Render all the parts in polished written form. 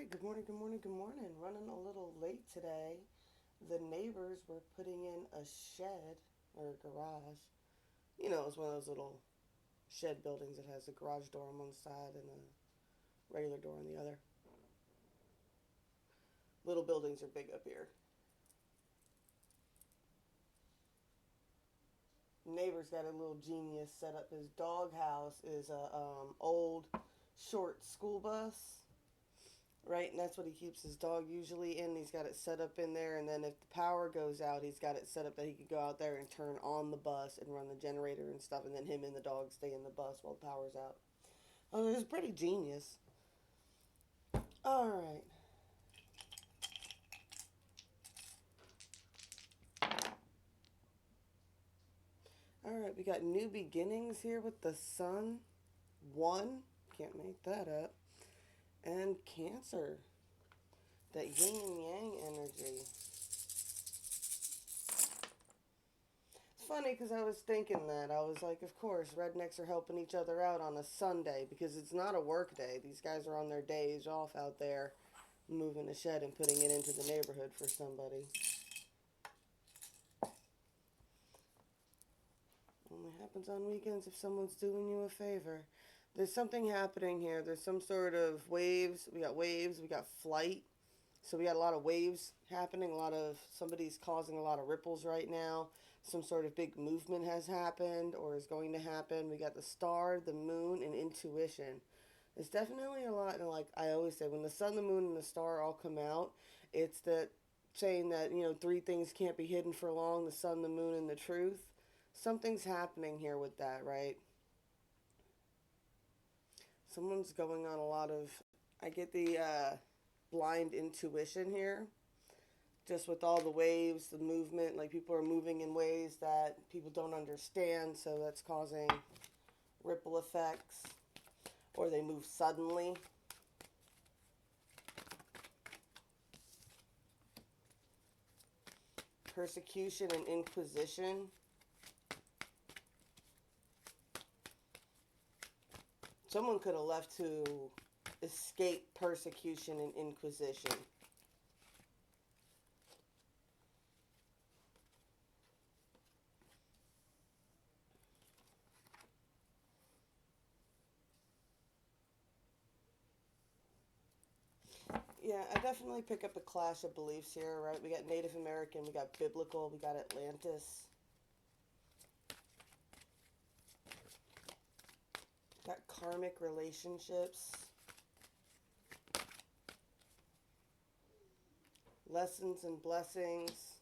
right, good morning, good morning, good morning. Running a little late today. The neighbors were putting in a shed or a garage. You know, it's one of those little shed buildings that has a garage door on one side and a regular door on the other. Little buildings are big up here. Neighbor's got a little genius set up. His dog house is a old short school bus, right? And that's what he keeps his dog usually in. He's got it set up in there, and then if the power goes out, he's got it set up that he could go out there and turn on the bus and run the generator and stuff, and then him and the dog stay in the bus while the power's out. Oh, it's pretty genius. All right. All right, we got new beginnings here with the sun. One, can't make that up. And Cancer, that yin and yang energy. It's funny because I was thinking that. I was like, of course, rednecks are helping each other out on a Sunday because it's not a work day. These guys are on their days off out there moving a shed and putting it into the neighborhood for somebody. Only happens on weekends if someone's doing you a favor. There's something happening here. There's some sort of waves. Waves, we got flight. So we got a lot of waves happening, somebody's causing a lot of ripples right now. Some sort of big movement has happened or is going to happen. We got the star, the moon, and intuition. It's definitely a lot, and like I always say, when the sun, the moon, and the star all come out, it's that saying that, three things can't be hidden for long: the sun, the moon, and the truth. Something's happening here with that, right? Someone's going on a lot of, I get the blind intuition here, just with all the waves, the movement, like people are moving in ways that people don't understand, so that's causing ripple effects, or they move suddenly. Persecution and inquisition. Someone could have left to escape persecution and inquisition. Yeah, I definitely pick up a clash of beliefs here, right? We got Native American, we got biblical, we got Atlantis, got karmic relationships, lessons and blessings.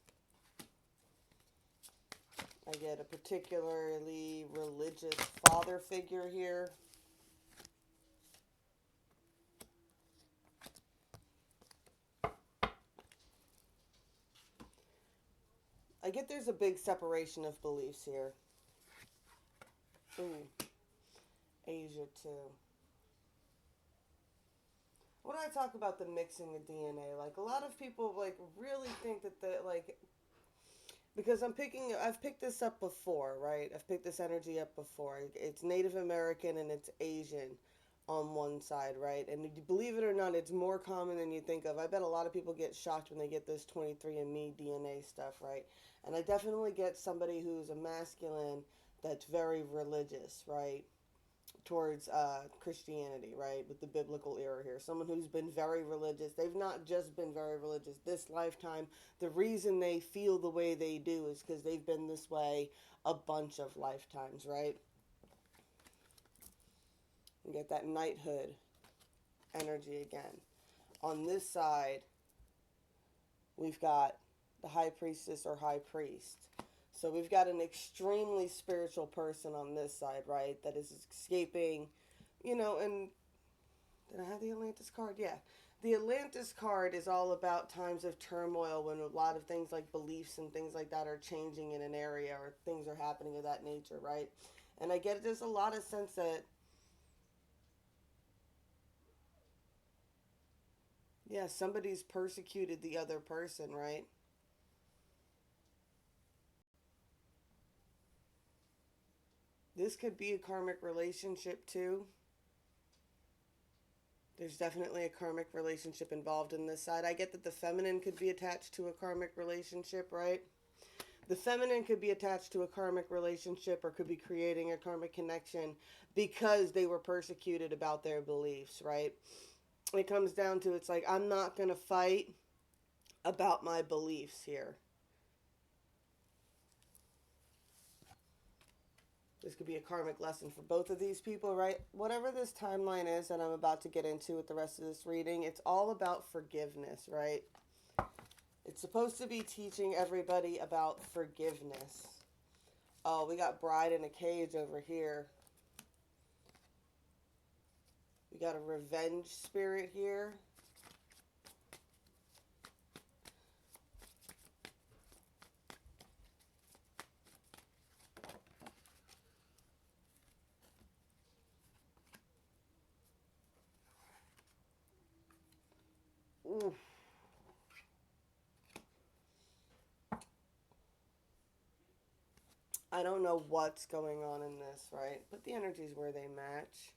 I get a particularly religious father figure here. I get there's a big separation of beliefs here. Ooh, Asia too. When I talk about the mixing of DNA, like a lot of people like really think that because I've picked this up before, right? I've picked this energy up before. It's Native American and it's Asian on one side, right? And believe it or not, it's more common than you think of. I bet a lot of people get shocked when they get this 23andMe DNA stuff, right? And I definitely get somebody who's a masculine that's very religious, right? Towards Christianity, right? With the biblical era here. Someone who's been very religious. They've not just been very religious this lifetime. The reason they feel the way they do is because they've been this way a bunch of lifetimes, right? You get that knighthood energy again. On this side, we've got the high priestess or high priest. So we've got an extremely spiritual person on this side, right? That is escaping, and did I have the Atlantis card? Yeah. The Atlantis card is all about times of turmoil when a lot of things like beliefs and things like that are changing in an area or things are happening of that nature, right? And I get there's a lot of sense that, yeah, somebody's persecuted the other person, right? This could be a karmic relationship too. There's definitely a karmic relationship involved in this side. I get that the feminine could be attached to a karmic relationship, right? The feminine could be attached to a karmic relationship or could be creating a karmic connection because they were persecuted about their beliefs, right? It comes down to, it's like, I'm not going to fight about my beliefs here. This could be a karmic lesson for both of these people, right? Whatever this timeline is that I'm about to get into with the rest of this reading, it's all about forgiveness, right? It's supposed to be teaching everybody about forgiveness. Oh, we got bride in a cage over here. We got a revenge spirit here. Oof. I don't know what's going on in this, right? But the energies where they match.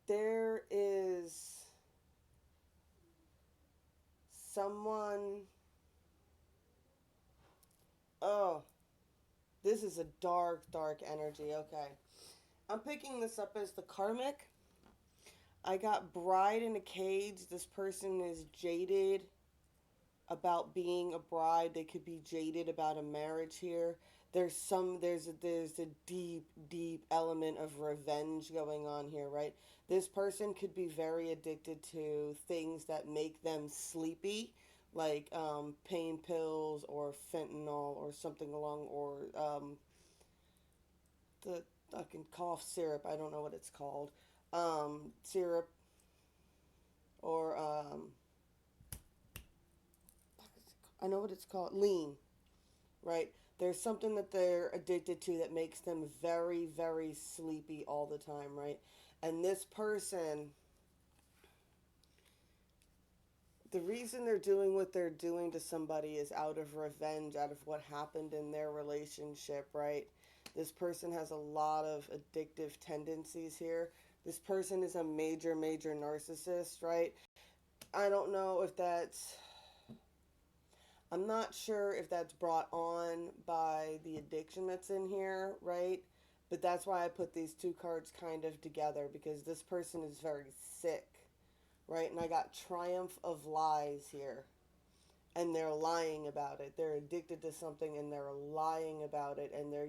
There is someone. Oh, this is a dark, dark energy. Okay. I'm picking this up as the karmic. I got bride in a cage. This person is jaded about being a bride. They could be jaded about a marriage here. There's a deep, deep element of revenge going on here, right? This person could be very addicted to things that make them sleepy, like pain pills or fentanyl or something along, or the fucking cough syrup. I don't know what it's called. Syrup or I know what it's called. Lean, right? There's something that they're addicted to that makes them very, very sleepy all the time, right? And this person, the reason they're doing what they're doing to somebody is out of revenge, out of what happened in their relationship, right? This person has a lot of addictive tendencies here. This person is a major, major narcissist, right? I don't know if that's, I'm not sure if that's brought on by the addiction that's in here, right? But that's why I put these two cards kind of together, because this person is very sick, right? And I got Triumph of Lies here. And they're lying about it. They're addicted to something and they're lying about it. And they're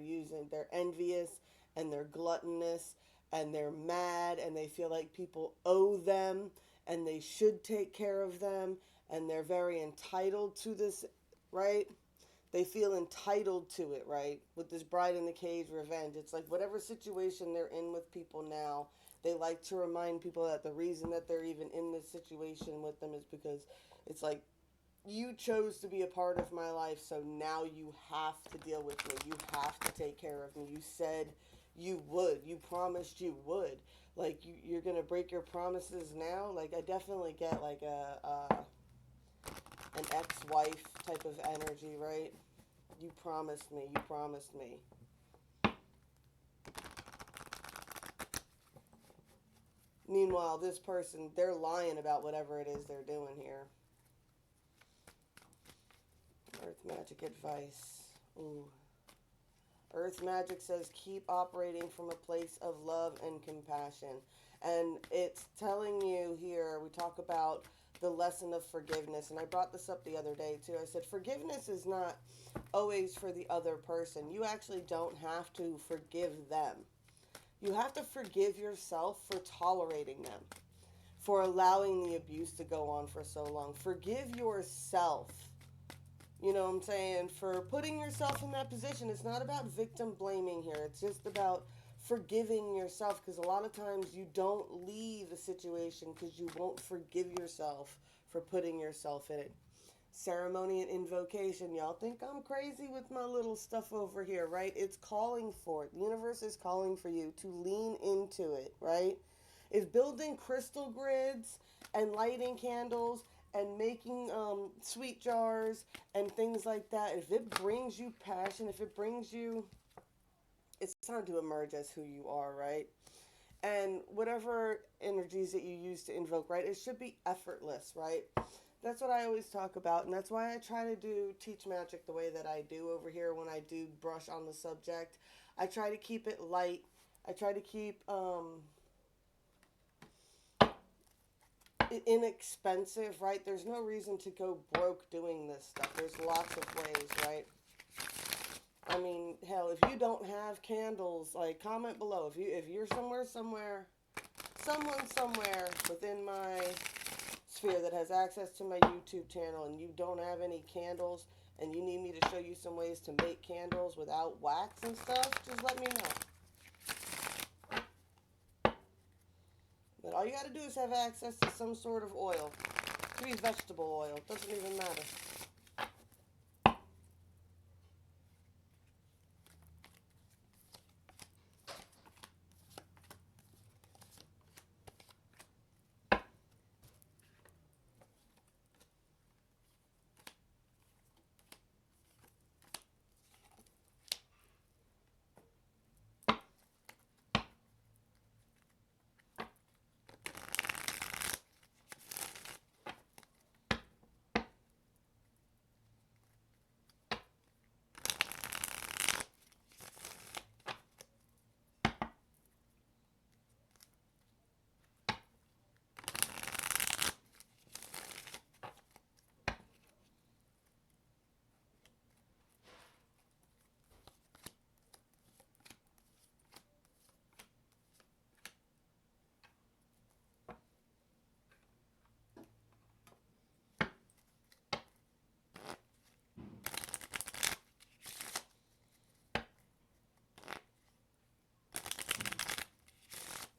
envious and they're gluttonous and they're mad and they feel like people owe them and they should take care of them. And they're very entitled to this, right? They feel entitled to it, right? With this bride in the cage revenge. It's like whatever situation they're in with people now, they like to remind people that the reason that they're even in this situation with them is because it's like, you chose to be a part of my life, so now you have to deal with me. You have to take care of me. You said you would. You promised you would. Like, you're going to break your promises now? Like, I definitely get, like, an ex-wife type of energy, right? You promised me. You promised me. Meanwhile, this person, they're lying about whatever it is they're doing here. Earth magic advice. Ooh. Earth magic says keep operating from a place of love and compassion. And it's telling you here, we talk about the lesson of forgiveness. And I brought this up the other day too. I said forgiveness is not always for the other person. You actually don't have to forgive them. You have to forgive yourself for tolerating them, for allowing the abuse to go on for so long. Forgive yourself. You know what I'm saying? For putting yourself in that position. It's not about victim blaming here. It's just about forgiving yourself, because a lot of times you don't leave a situation because you won't forgive yourself for putting yourself in it. Ceremony and invocation. Y'all think I'm crazy with my little stuff over here, right? It's calling for it. The universe is calling for you to lean into it, right? If building crystal grids and lighting candles and making sweet jars and things like that, if it brings you passion, if it brings you it's time to emerge as who you are, right? And whatever energies that you use to invoke, right, it should be effortless, right? That's what I always talk about, and that's why I try to do teach magic the way that I do over here when I do brush on the subject. I try to keep it light. I try to keep inexpensive, right? There's no reason to go broke doing this stuff. There's lots of ways, right? I mean, hell, if you don't have candles, like comment below. If you're someone somewhere within my sphere that has access to my YouTube channel and you don't have any candles and you need me to show you some ways to make candles without wax and stuff, just let me know. But all you got to do is have access to some sort of oil. It could be vegetable oil. It doesn't even matter.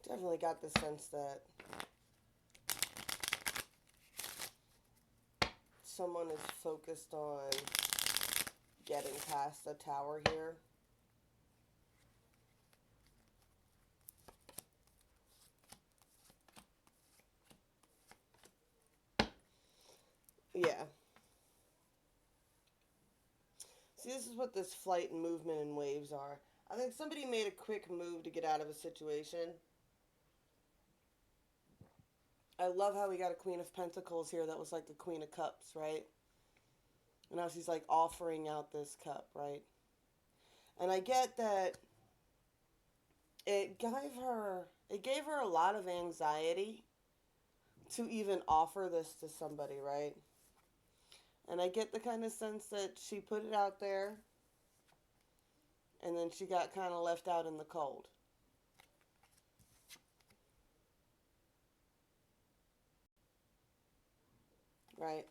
Definitely got the sense that someone is focused on getting past the tower here. Yeah. See, this is what this flight and movement and waves are. I think somebody made a quick move to get out of a situation. I love how we got a Queen of Pentacles here that was like the Queen of Cups, right? And now she's like offering out this cup, right? And I get that it gave her a lot of anxiety to even offer this to somebody, right? And I get the kind of sense that she put it out there and then she got kind of left out in the cold. Right?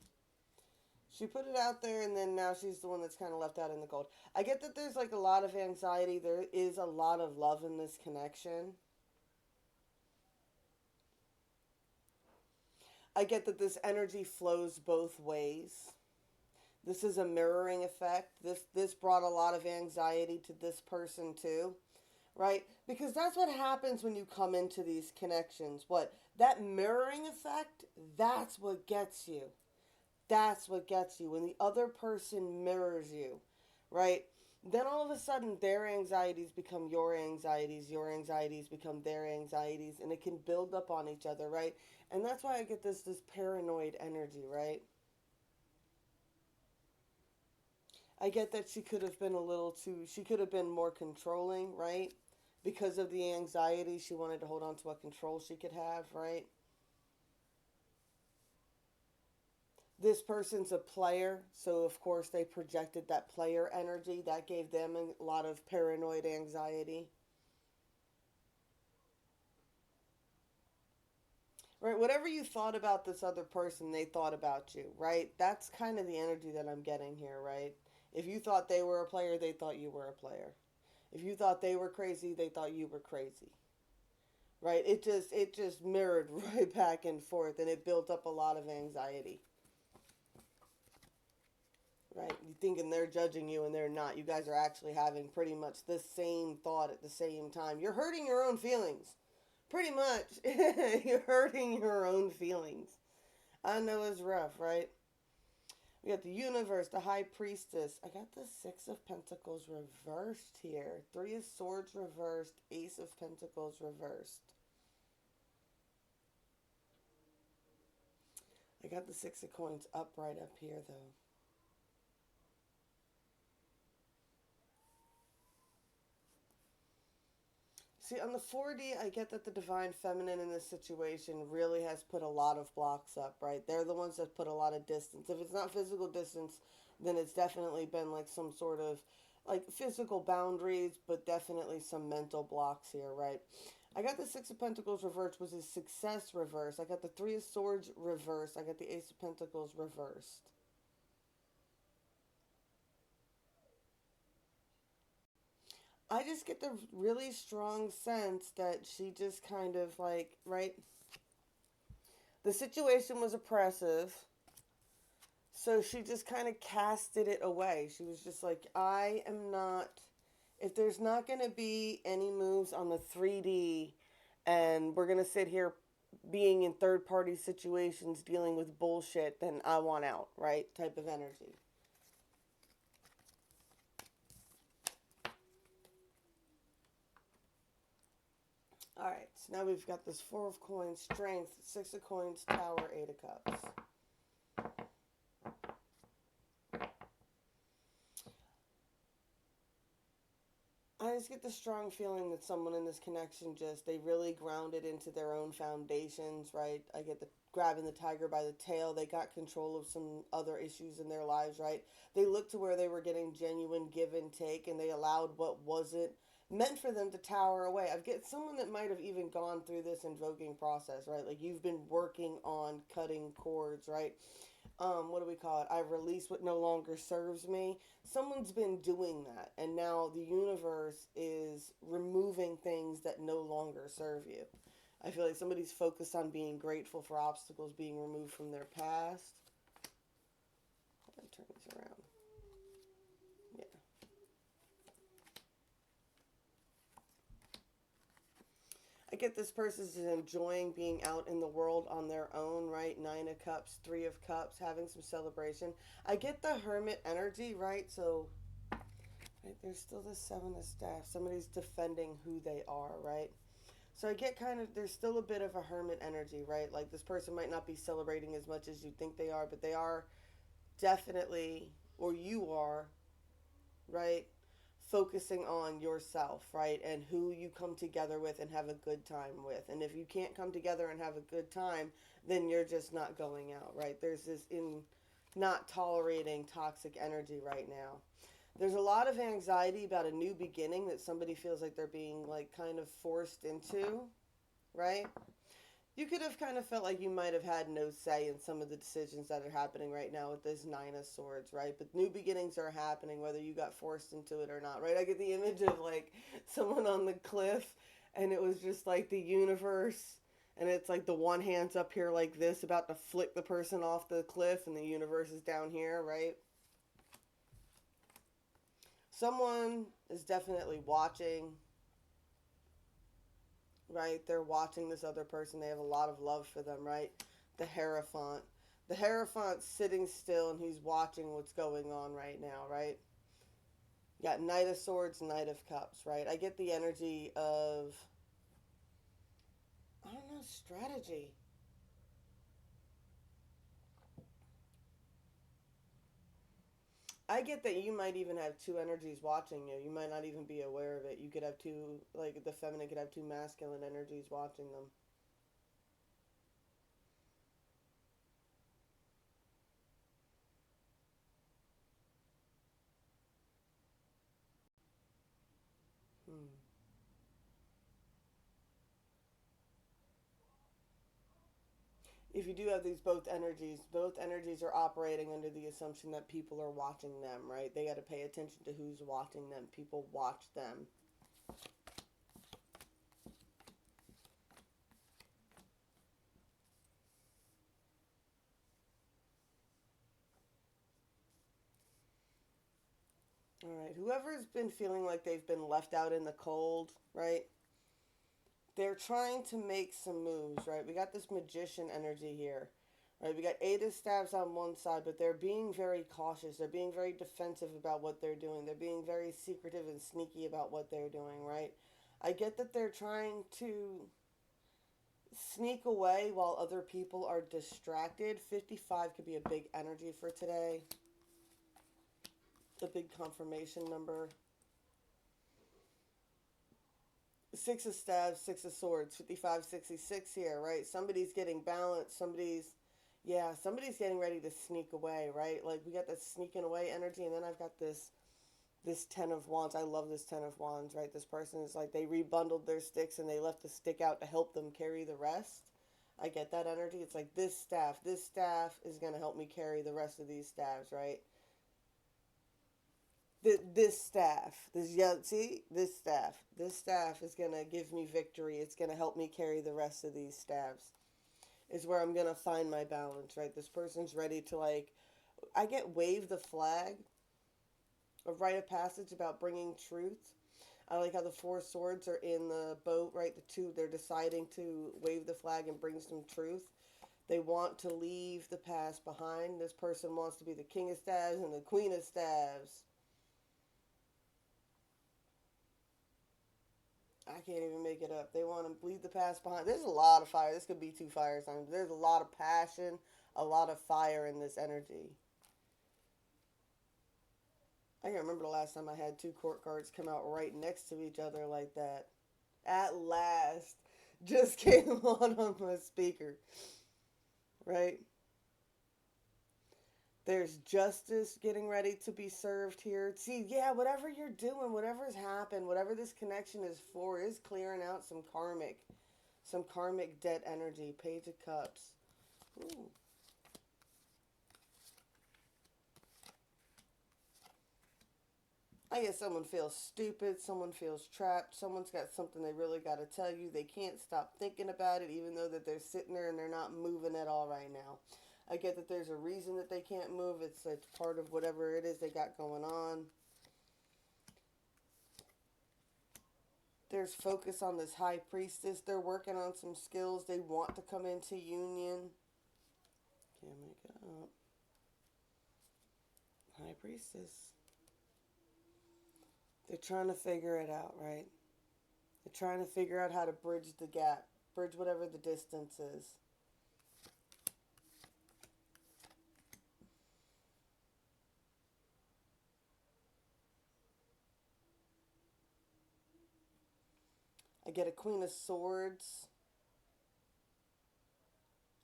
She put it out there and then now she's the one that's kind of left out in the cold. I get that there's like a lot of anxiety. There is a lot of love in this connection. I get that this energy flows both ways. This is a mirroring effect. This brought a lot of anxiety to this person too, right? Because that's what happens when you come into these connections. What? That mirroring effect, that's what gets you. That's what gets you. When the other person mirrors you, right? Then all of a sudden their anxieties become your anxieties become their anxieties, and it can build up on each other, right? And that's why I get this paranoid energy, right? I get that she could have been she could have been more controlling, right? Because of the anxiety, she wanted to hold on to what control she could have, right? This person's a player, so of course they projected that player energy. That gave them a lot of paranoid anxiety. Right? Whatever you thought about this other person, they thought about you, right? That's kind of the energy that I'm getting here, right? If you thought they were a player, they thought you were a player. If you thought they were crazy, they thought you were crazy. Right? It just mirrored right back and forth, and it built up a lot of anxiety. Right? You thinking they're judging you and they're not. You guys are actually having pretty much the same thought at the same time. You're hurting your own feelings. Pretty much. You're hurting your own feelings. I know it's rough, right? We got the universe, the high priestess. I got the Six of Pentacles reversed here. Three of Swords reversed. Ace of Pentacles reversed. I got the Six of Coins upright up here, though. See, on the 4D, I get that the Divine Feminine in this situation really has put a lot of blocks up, right? They're the ones that put a lot of distance. If it's not physical distance, then it's definitely been like some sort of like physical boundaries, but definitely some mental blocks here, right? I got the Six of Pentacles reversed, which is success reversed. I got the Three of Swords reversed. I got the Ace of Pentacles reversed. I just get the really strong sense that she just kind of like, right? The situation was oppressive, so she just kind of casted it away. She was just like, I am not, if there's not going to be any moves on the 3D and we're going to sit here being in third party situations dealing with bullshit, then I want out, right? Type of energy. All right, so now we've got this Four of Coins, Strength, Six of Coins, Tower, Eight of Cups. I just get the strong feeling that someone in this connection just, they really grounded into their own foundations, right? I get the grabbing the tiger by the tail. They got control of some other issues in their lives, right? They looked to where they were getting genuine give and take, and they allowed what wasn't meant for them to tower away. I get someone that might have even gone through this invoking process, right? Like you've been working on cutting cords, right? What do we call it? I release what no longer serves me. Someone's been doing that, and now the universe is removing things that no longer serve you. I feel like somebody's focused on being grateful for obstacles being removed from their past. Let me turn this around. Yeah. I get this person is enjoying being out in the world on their own, right? Nine of Cups, Three of Cups, having some celebration. I get the Hermit energy, right? So, right, there's still the Seven of Staff. Somebody's defending who they are, right? So I get kind of, there's still a bit of a hermit energy, right? Like this person might not be celebrating as much as you think they are, but they are definitely, or you are, right? Focusing on yourself, right? And who you come together with and have a good time with. And if you can't come together and have a good time, then you're just not going out, right? There's this in not tolerating toxic energy right now. There's a lot of anxiety about a new beginning that somebody feels like they're being like kind of forced into, right? You could have kind of felt like you might have had no say in some of the decisions that are happening right now with this Nine of Swords, right? But new beginnings are happening whether you got forced into it or not, right? I get the image of like someone on the cliff and it was just like the universe and it's like the one hand's up here like this about to flick the person off the cliff and the universe is down here, right? Someone is definitely watching, right? They're watching this other person. They have a lot of love for them, right? The Hierophant. The Hierophant's sitting still and he's watching what's going on right now, right? You got Knight of Swords, Knight of Cups, right? I get the energy of, I don't know, strategy. I get that you might even have two energies watching you. You might not even be aware of it. You could have two, like the feminine could have two masculine energies watching them. Hmm. If you do have these both energies are operating under the assumption that people are watching them, right? They got to pay attention to who's watching them. People watch them. All right. Whoever's been feeling like they've been left out in the cold, right? They're trying to make some moves, right? We got this magician energy here. Right, we got Eight of Staves on one side, but they're being very cautious. They're being very defensive about what they're doing. They're being very secretive and sneaky about what they're doing, right? I get that they're trying to sneak away while other people are distracted. 55 could be a big energy for today. The big confirmation number. Six of Staves, Six of Swords, 55, 66 here, right? Somebody's getting balanced. Somebody's getting ready to sneak away, right? Like, we got this sneaking away energy, and then I've got this Ten of Wands. I love this Ten of Wands, right? This person is like, they rebundled their sticks and they left the stick out to help them carry the rest. I get that energy. It's like, this staff is going to help me carry the rest of these staves, right? This staff, this staff is going to give me victory. It's going to help me carry the rest of these staves. Is where I'm going to find my balance, right? This person's ready to, like, I get wave the flag, a rite of passage about bringing truth. I like how the Four Swords are in the boat, right? The two, they're deciding to wave the flag and bring some truth. They want to leave the past behind. This person wants to be the King of Staves and the Queen of Staves. I can't even make it up. They want to leave the past behind. There's a lot of fire. This could be two fire signs. There's a lot of passion, a lot of fire in this energy. I can't remember the last time I had two court cards come out right next to each other like that. At last. Just came on my speaker. Right? There's justice getting ready to be served here. See, yeah, whatever you're doing, whatever's happened, whatever this connection is for, is clearing out some karmic debt energy. Page of Cups. Ooh. I guess someone feels stupid, someone feels trapped, someone's got something they really got to tell you. They can't stop thinking about it, even though that they're sitting there and they're not moving at all right now. I get that there's a reason that they can't move. It's part of whatever it is they got going on. There's focus on this High Priestess. They're working on some skills. They want to come into union. Can't make it up. High Priestess. They're trying to figure it out, right? They're trying to figure out how to bridge the gap. Bridge whatever the distance is. I get a Queen of Swords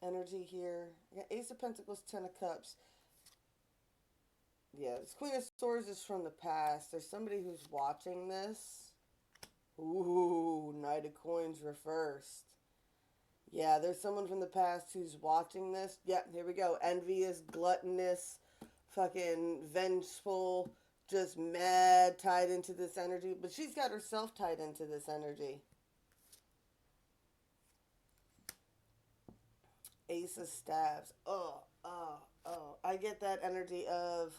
energy here. I got Ace of Pentacles, Ten of Cups. Yeah, this Queen of Swords is from the past. There's somebody who's watching this. Ooh, Knight of Coins reversed. Yeah, there's someone from the past who's watching this. Yep, here we go. Envious, gluttonous, fucking vengeful, just mad, tied into this energy. But she's got herself tied into this energy. Ace of Staves. Oh. I get that energy of,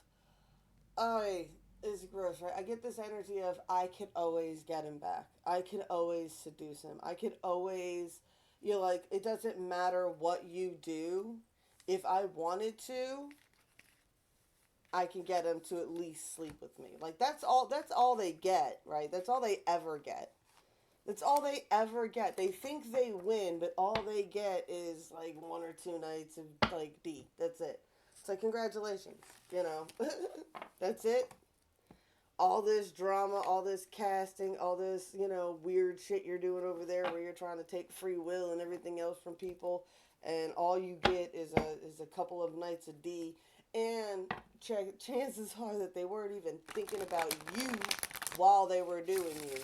is gross, right? I get this energy of, I can always get him back. I can always seduce him. I can always, like, it doesn't matter what you do. If I wanted to, I can get him to at least sleep with me. Like, that's all they get, right? That's all they ever get. That's all they ever get. They think they win, but all they get is, like, 1 or 2 nights of, like, D. That's it. It's like, congratulations, That's it. All this drama, all this casting, all this, weird shit you're doing over there where you're trying to take free will and everything else from people, and all you get is a couple of nights of D. And chances are that they weren't even thinking about you while they were doing you.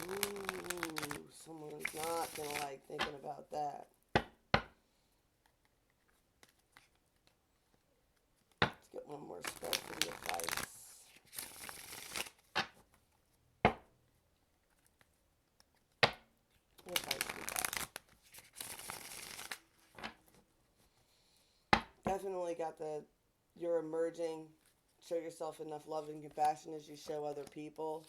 Ooh, someone's not going to like thinking about that. Let's get one more spell for the advice. What advice we got? Definitely got you're emerging. Show yourself enough love and compassion as you show other people.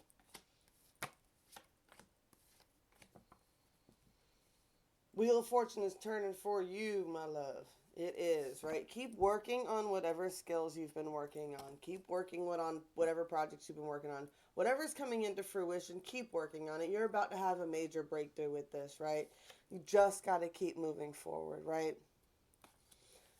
Wheel of Fortune is turning for you, my love. It is, right? Keep working on whatever skills you've been working on. Keep working on whatever projects you've been working on. Whatever's coming into fruition, keep working on it. You're about to have a major breakthrough with this, right? You just got to keep moving forward, right?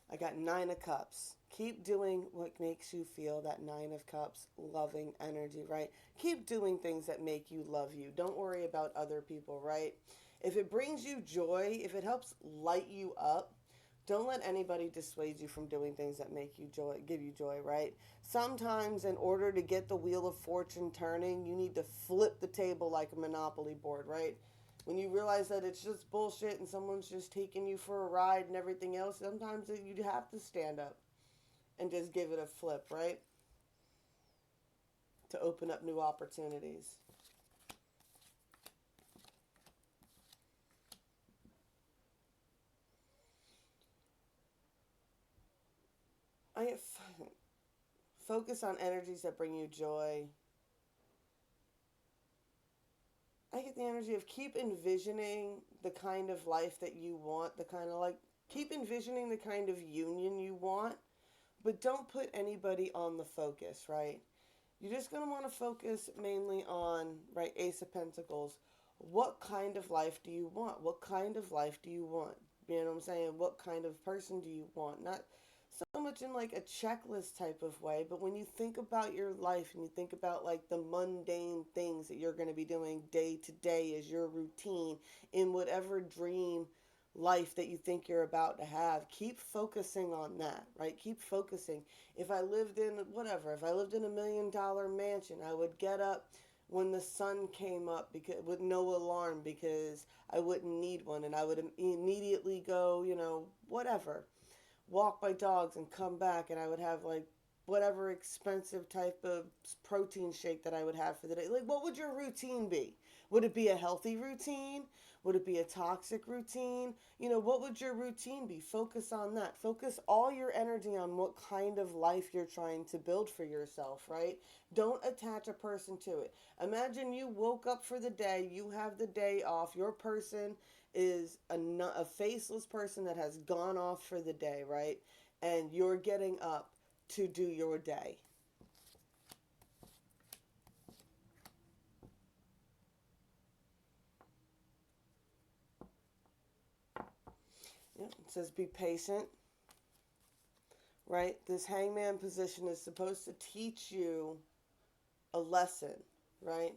I got Nine of Cups. Keep doing what makes you feel that Nine of Cups loving energy, right? Keep doing things that make you love you. Don't worry about other people, right? If it brings you joy, if it helps light you up, don't let anybody dissuade you from doing things that make you joy, give you joy, right? Sometimes, in order to get the wheel of fortune turning, you need to flip the table like a Monopoly board, right? When you realize that it's just bullshit and someone's just taking you for a ride and everything else, sometimes you have to stand up and just give it a flip, right? To open up new opportunities. I focus on energies that bring you joy. I get the energy of keep envisioning the kind of life that you want, the kind of like, keep envisioning the kind of union you want, but don't put anybody on the focus, right? You're just going to want to focus mainly on, right, Ace of Pentacles. What kind of life do you want? What kind of life do you want? You know what I'm saying? What kind of person do you want? Not so much in like a checklist type of way, but when you think about your life and you think about like the mundane things that you're going to be doing day to day as your routine in whatever dream life that you think you're about to have, keep focusing on that, right? Keep focusing. If I lived in whatever, if I lived in $1 million mansion, I would get up when the sun came up because with no alarm because I wouldn't need one, and I would immediately go, whatever, walk my dogs and come back, and I would have like whatever expensive type of protein shake that I would have for the day. Like, what would your routine be? Would it be a healthy routine? Would it be a toxic routine? What would your routine be? Focus on that. Focus all your energy on what kind of life you're trying to build for yourself, right? Don't attach a person to it. Imagine you woke up for the day, you have the day off, your person is a faceless person that has gone off for the day, right? And you're getting up to do your day. Yeah, it says be patient, right? This hangman position is supposed to teach you a lesson, right?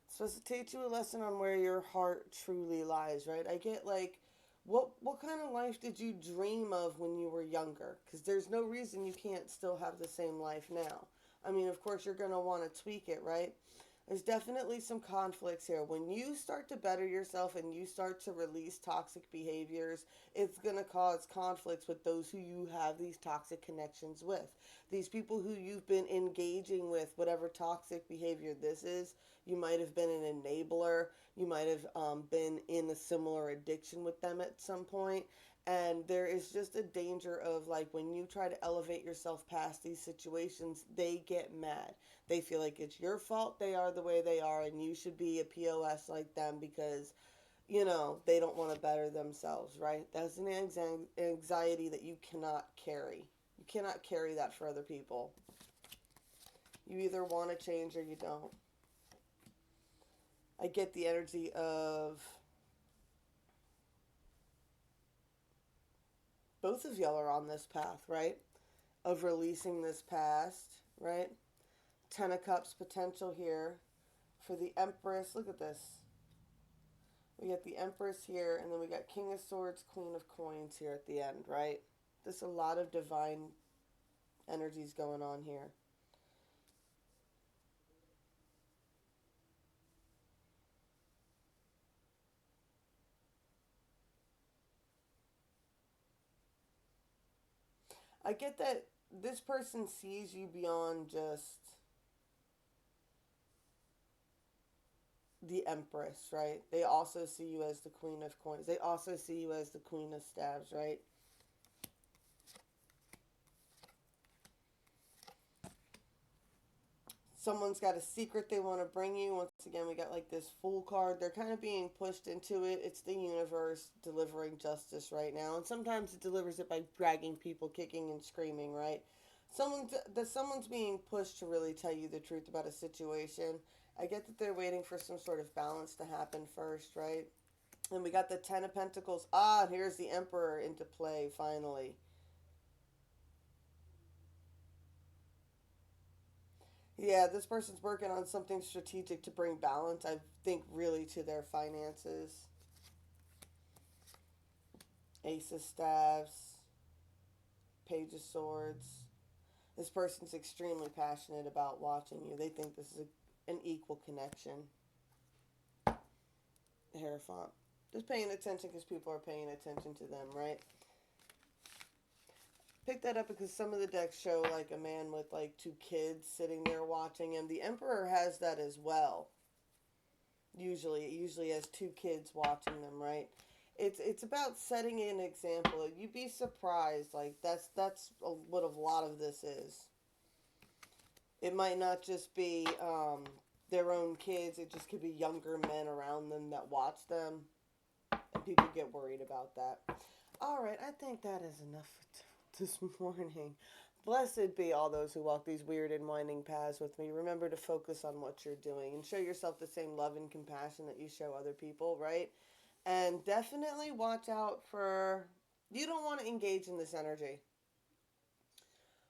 It's supposed to teach you a lesson on where your heart truly lies, right? I get like, what kind of life did you dream of when you were younger? Because there's no reason you can't still have the same life now. I mean, of course, you're going to want to tweak it, right? There's definitely some conflicts here. When you start to better yourself and you start to release toxic behaviors, it's going to cause conflicts with those who you have these toxic connections with. These people who you've been engaging with, whatever toxic behavior this is, you might have been an enabler. You might have been in a similar addiction with them at some point. And there is just a danger of like when you try to elevate yourself past these situations, they get mad. They feel like it's your fault they are the way they are, and you should be a POS like them because, they don't want to better themselves, right? That's an anxiety that you cannot carry. You cannot carry that for other people. You either want to change or you don't. I get the energy of both of y'all are on this path, right? Of releasing this past, right? Ten of Cups potential here for the Empress. Look at this. We got the Empress here, and then we got King of Swords, Queen of Coins here at the end, right? There's a lot of divine energies going on here. I get that this person sees you beyond just the Empress, right? They also see you as the Queen of Coins. They also see you as the Queen of Staves, right? Someone's got a secret they want to bring you. Once again, we got like this Fool card. They're kind of being pushed into it. It's the universe delivering justice right now. And sometimes it delivers it by dragging people kicking and screaming, right? Someone's being pushed to really tell you the truth about a situation. I get that they're waiting for some sort of balance to happen first, right? And we got the Ten of Pentacles. Ah, here's the Emperor into play finally. Yeah, this person's working on something strategic to bring balance, I think, really to their finances. Ace of Staves, Page of Swords. This person's extremely passionate about watching you. They think this is an equal connection. Hierophant. Just paying attention because people are paying attention to them, right? Pick that up because some of the decks show like a man with like two kids sitting there watching him. The Emperor has that as well. Usually, it usually has two kids watching them, right? It's about setting an example. You'd be surprised. Like that's what a lot of this is. It might not just be their own kids. It just could be younger men around them that watch them, and people get worried about that. All right, I think that is enough for this morning. Blessed be all those who walk these weird and winding paths with me. Remember to focus on what you're doing and show yourself the same love and compassion that you show other people, right? And definitely watch out for. You don't want to engage in this energy.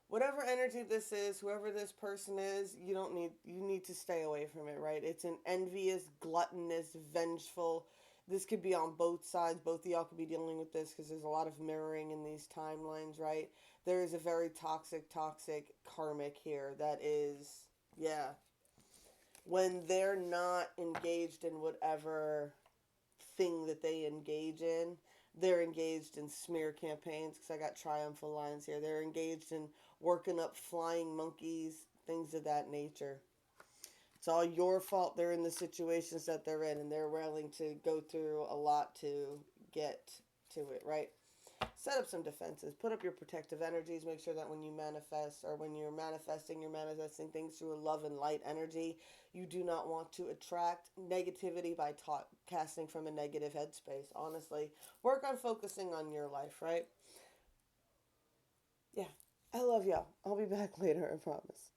Whatever energy this is, whoever this person is, you need to stay away from it, right? It's an envious, gluttonous, vengeful. This could be on both sides. Both of y'all could be dealing with this because there's a lot of mirroring in these timelines, right? There is a very toxic karmic here that is, yeah. When they're not engaged in whatever thing that they engage in, they're engaged in smear campaigns because I got triumphal lines here. They're engaged in working up flying monkeys, things of that nature. It's all your fault they're in the situations that they're in, and they're willing to go through a lot to get to it, right? Set up some defenses. Put up your protective energies. Make sure that when you manifest or when you're manifesting things through a love and light energy. You do not want to attract negativity by casting from a negative headspace, honestly. Work on focusing on your life, right? Yeah. I love y'all. I'll be back later, I promise.